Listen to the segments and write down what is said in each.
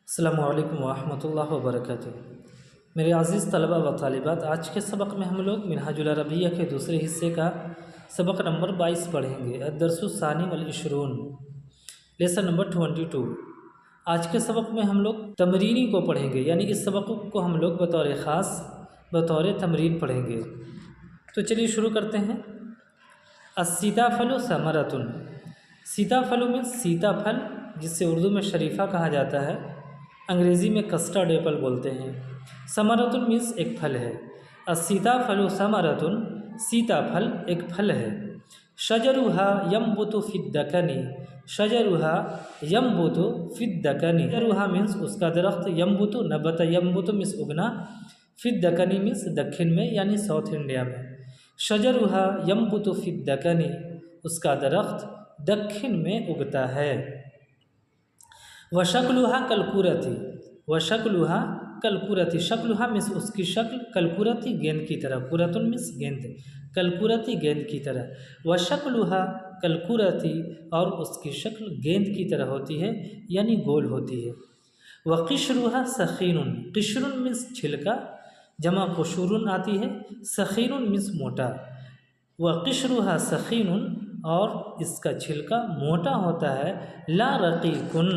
अस्सलामु अलैकुम वरहमतुल्लाहि वबरकातुहू। मेरे अज़ीज़ तलबा व तालिबात, आज के सबक में हम लोग मिनहाजुल अरबिया के दूसरे हिस्से का सबक नंबर 22 पढ़ेंगे। अद-दर्सुस्सानी वल इशरून, लेसन नंबर 22। आज के सबक में हम लोग तमरीनी को पढ़ेंगे, यानी इस सबक को हम लोग बतौर ख़ास बतौर तमरीन पढ़ेंगे। तो चलिए शुरू करते हैं। अस्सीताफलु समरतुन। सीताफलु मीन्स सीताफल, जिससे उर्दू में शरीफ़ा कहा जाता है, अंग्रेज़ी में कस्टर्ड एप्पल बोलते हैं। समरतुन मीन्स एक फल है। अस्सीताफलु समरतुन, सीताफल एक फल है। शजरुहा यम्बुतु फिद्दकनी। शजरुहा यम्बुतु फिद्दकनी। शजरुहा मीन्स उसका दरख्त, यम्बुतु नबत, यम्बुतु मीन्स उगना, फिद्दकनी मीन्स दक्षिण में यानी साउथ इंडिया में। शजरुहा यम्बुतु फिद्दकनी, उसका दरख्त दक्षिण में उगता है। वशक्लुहा कलकुरती। वशक्लुहा कलकुरती, शक्लुहा मीन्स उसकी शक्ल, कलकुरती गेंद की तरह, कुरतुन मीन्स गेंद, कलकुरती गेंद की तरह। वशक्लुहा कलकुरती, और उसकी शक्ल गेंद की तरह होती है यानी गोल होती है। वक़िश्रुहा सखीनुन। क़िश्रुन मीन्स छिलका, जमा कुशुरुन आती है, सखीनुन मीन्स मोटा। वक़िश्रुहा सखीनुन, और इसका छिलका मोटा होता है। ला रक़ीकुन।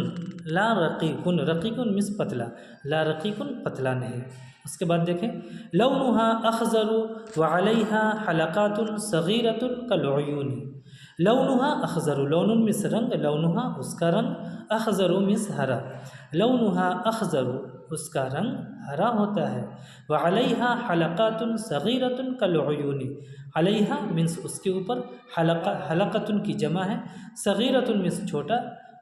ला रक़ीकुन, रक़ीकुन मीन्स पतला, ला रक़ीकुन पतला नहीं। उसके बाद देखें, लौनुहा अख़ज़रु व अलैहा हलक़ातुन सग़ीरतुन कलउयूनी। लौनुहा अख़ज़रु, लौनुन मीन्स रंग, लौनुहा उसका रंग, अख़ज़रु मीन्स हरा। लौनुहा अख़ज़रु, उसका रंग हरा होता है। व अलैहा हलक़ातुन सग़ीरतुन कलउयूनी। अलैहा मीन्स उसके ऊपर, हलक़ा हलक़तुन की जमा है, सग़ीरतुन मीन्स छोटा,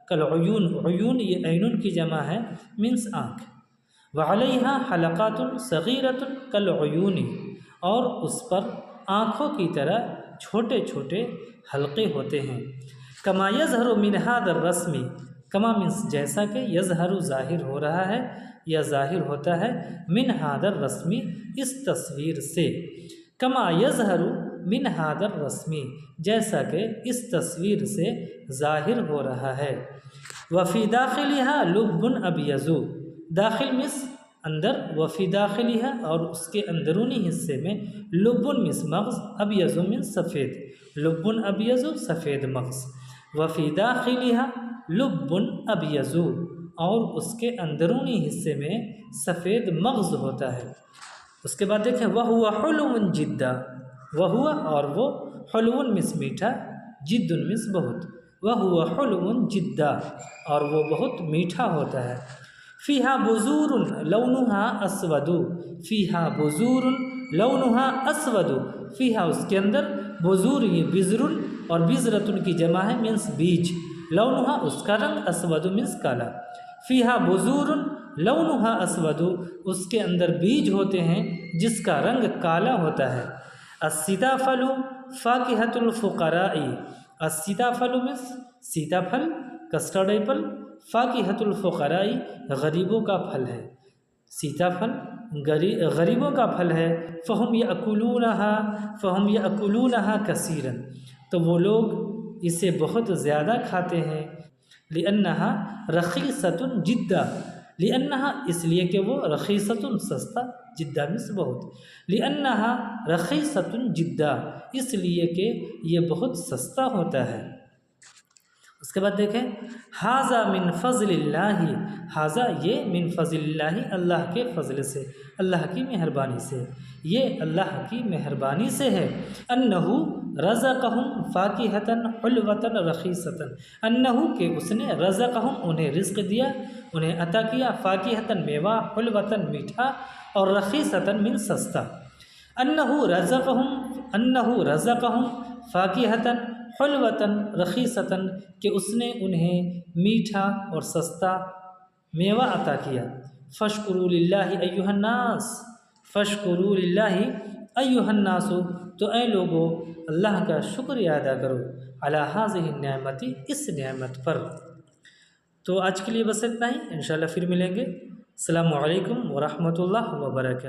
कलउयून, उयून ये ऐनुन की जमा है, मीन्स आँख। व अलैहा हलक़ातुन सग़ीरतुन कलउयूनी, और उस पर आँखों की तरह छोटे छोटे हलक़े होते हैं। कमा यज़हरु मिन हाज़र रस्मी। कमा मीन्स जैसा कि, यज़हरु ज़ाहिर हो रहा है या ज़ाहिर होता है, मिन हाज़र रस्मी इस तस्वीर से। कमा यज़हरु मिन हाज़र रस्मी, जैसा कि इस तस्वीर से ज़ाहिर हो रहा है। वफ़ी दाखिलिहा लुब्बुन अबयज़ु। दाखिल मीन्स अंदर, वफ़ी दाखिलिहा, और उसके अंदरूनी हिस्से में, लुब्बुन मीन्स मग़ज़, अबयज़ु मीन्स सफ़ेद, लुब्बुन अबयज़ु सफ़ेद मग़ज़। वफ़ी दाखिलिहा लुब्बुन अबयज़ु, और उसके अंदरूनी हिस्से में सफ़ेद मग़ज़ होता है। उसके बाद देखें, वहुवा हुलुवन जिद्दा। वहुवा और वो, हुलुवन मीन्स मीठा, जिद्दुन मीन्स बहुत। वहुवा हुलुवन जिद्दा, और वो बहुत मीठा होता है। फ़ीहा बुज़ूरुन लौनुहा अस्वदु। फ़ीहा बुज़ूरुन लौनुहा अस्वदु। फ़ीहा उसके अंदर, बुज़ूर ये बिज़रुन और बिज़रतुन की जमा है, मीन्स बीज। लौनुहा उसका रंग, अस्वदु मीन्स काला। फ़ीहा बुज़ूरुन लौनुहा अस्वदु, उसके अंदर बीज होते हैं जिसका रंग काला होता है। अस्सीताफलु फ़ाकिहतुल फ़ुक़राई। अस्सीताफलु मीन्स सीताफल, कस्टर्ड एप्पल, फ़ाकिहतुल फ़ुक़राई गरीबों का फल है। सीताफल गरीबों का फल है। फ़हुम यअकुलूनहा कसीरन, तो वो लोग इसे बहुत ज़्यादा खाते हैं। लिअन्नहा रख़ीसतुन जिद्दा। लिअन्नहा इसलिए कि वो, रख़ीसतुन सस्ता, जिद्दा मीन्स बहुत। लिअन्नहा रख़ीसतुन जिद्दा, इसलिए कि ये बहुत सस्ता होता है। उसके बाद देखें, हाज़ा मिन फ़ज़लिल्लाहि। हाज़ा ये, मिन फ़ज़लिल्लाहि अल्लाह के फ़ज़ल से, अल्लाह की मेहरबानी से, ये अल्लाह की मेहरबानी से है। अन्नहु रज़क़हुम फ़ाकिहतन हुल्वतन रख़ीसतन। अन्नहु के उसने, रज़क़हुम उन्हें रिज़्क़ दिया, उन्हें अता किया, फ़ाकिहतन मेवा, हुल्वतन मीठा, और रख़ीसतन मीन सस्ता। अन्नहु रज़क़हुम फ़ाकिहतन हुल्वतन रख़ीसतन, कि उसने उन्हें मीठा और सस्ता मेवा अता किया। फ़श्कुरू लिल्लाहि अय्युहन्नास। फ़श्कुरू लिल्लाहि अय्युहन्नासु, तो ऐ लोगो अल्लाह का शुक्रिया अदा करो, अला हाज़िहि निअमति, इस नियामत पर। तो आज के लिए बस इतना ही, इंशाअल्लाह फिर मिलेंगे। अस्सलामु अलैकुम वरहमतुल्लाहि वबरकातुहू।